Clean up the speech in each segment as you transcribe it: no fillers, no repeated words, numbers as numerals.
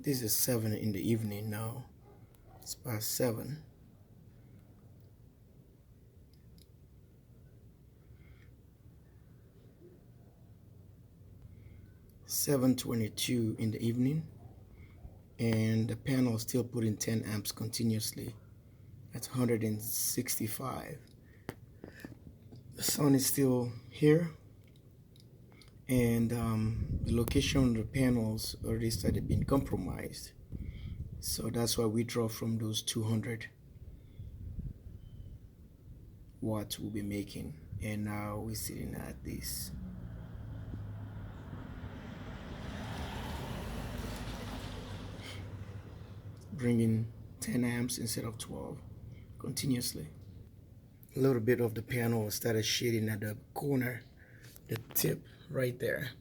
This is 7 in the evening now. It's past 7. $7:22 in the evening, and the panel is still putting 10 amps continuously. That's 165. The sun is still here, and the location of the panels already started being compromised. So that's why we draw from those 200 watts we'll be making. And now we're sitting at this. Bringing 10 amps instead of 12 continuously. A little bit of the panel started shading at the corner, the tip right there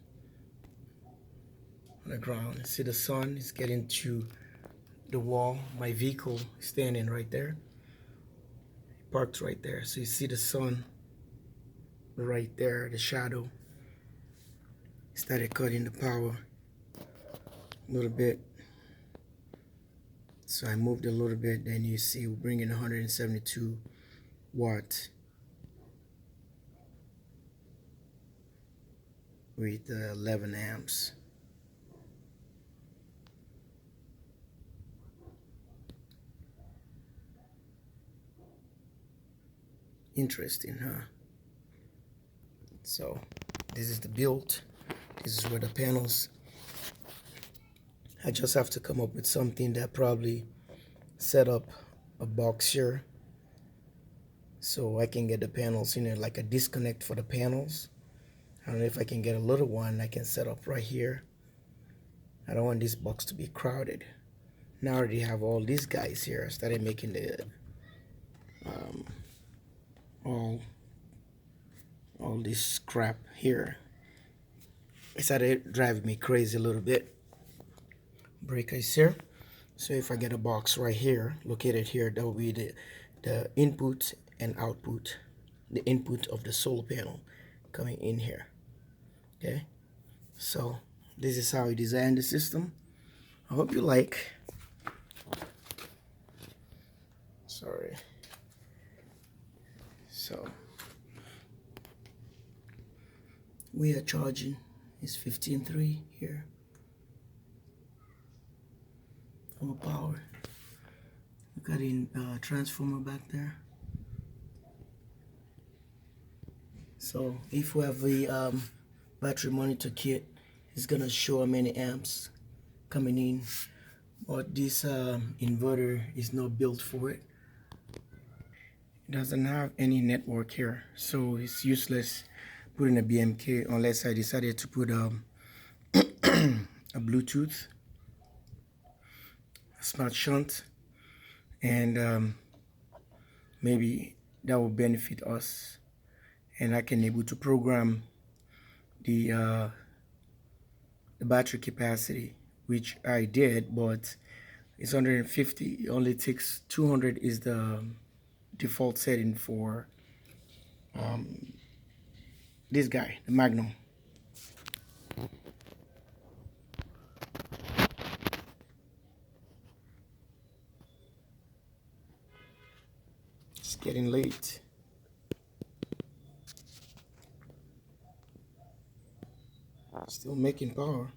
on the ground. See the sun is getting to the wall. My vehicle is standing right there, parked right there. So you see the sun right there, the shadow. Started cutting the power a little bit. So I moved a little bit, then you see we're bringing 172 watts with 11 amps. Interesting, huh? So this is the build. This is where the panels. I just have to come up with something that probably set up a box here so I can get the panels in there, like a disconnect for the panels. I don't know if I can get a little one I can set up right here. I don't want this box to be crowded. Now I already have all these guys here. I started making the all this crap here. It started driving me crazy a little bit. Breaker is here. So if I get a box right here, located here, that will be the input and output, the input of the solar panel coming in here. Okay, so this is how we designed the system. I hope you like. Sorry. So we are charging. It's 15.3 here. Full power. We got in transformer back there. So if we have the battery monitor kit, it's gonna show how many amps coming in, but this inverter is not built for it. It doesn't have any network here, so it's useless putting a BMK unless I decided to put a Bluetooth, a smart shunt, and maybe that will benefit us, and I can able to program the battery capacity, which I did, but it's 150. It only takes 200 is the default setting for this guy, the Magnum. It's getting late. Still making power.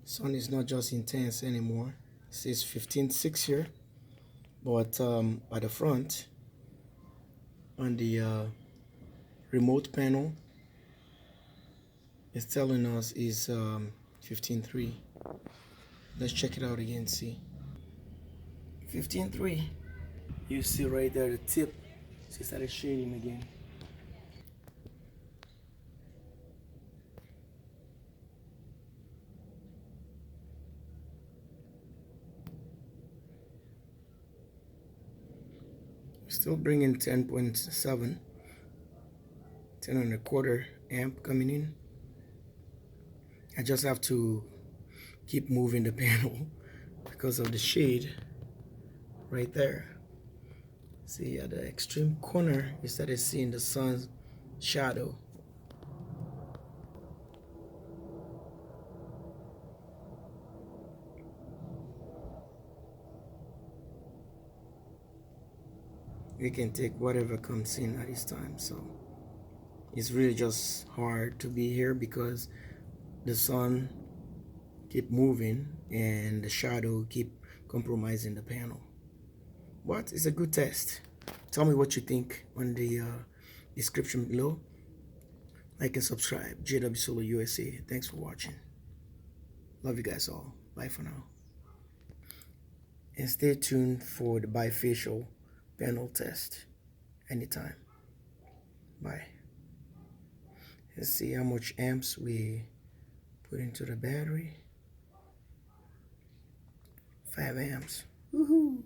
Sun is not just intense anymore. It says 15.6 here, but at the front on the remote panel, it's telling us is 15.3. Let's check it out again. See, 15.3. You see right there the tip. She started shading again. Still bringing 10.7, 10.25 amp coming in. I just have to keep moving the panel because of the shade right there. See, at the extreme corner, you started seeing the sun's shadow. we can take whatever comes in at this time. So it's really just hard to be here because the sun keep moving and the shadow keep compromising the panel. But it's a good test. Tell me what you think on the description below. Like and subscribe. jwsolarusa. Thanks for watching. Love you guys all. Bye for now. And stay tuned for the bifacial panel test anytime. Bye. Let's see how much amps we put into the battery. 5 amps. Woohoo!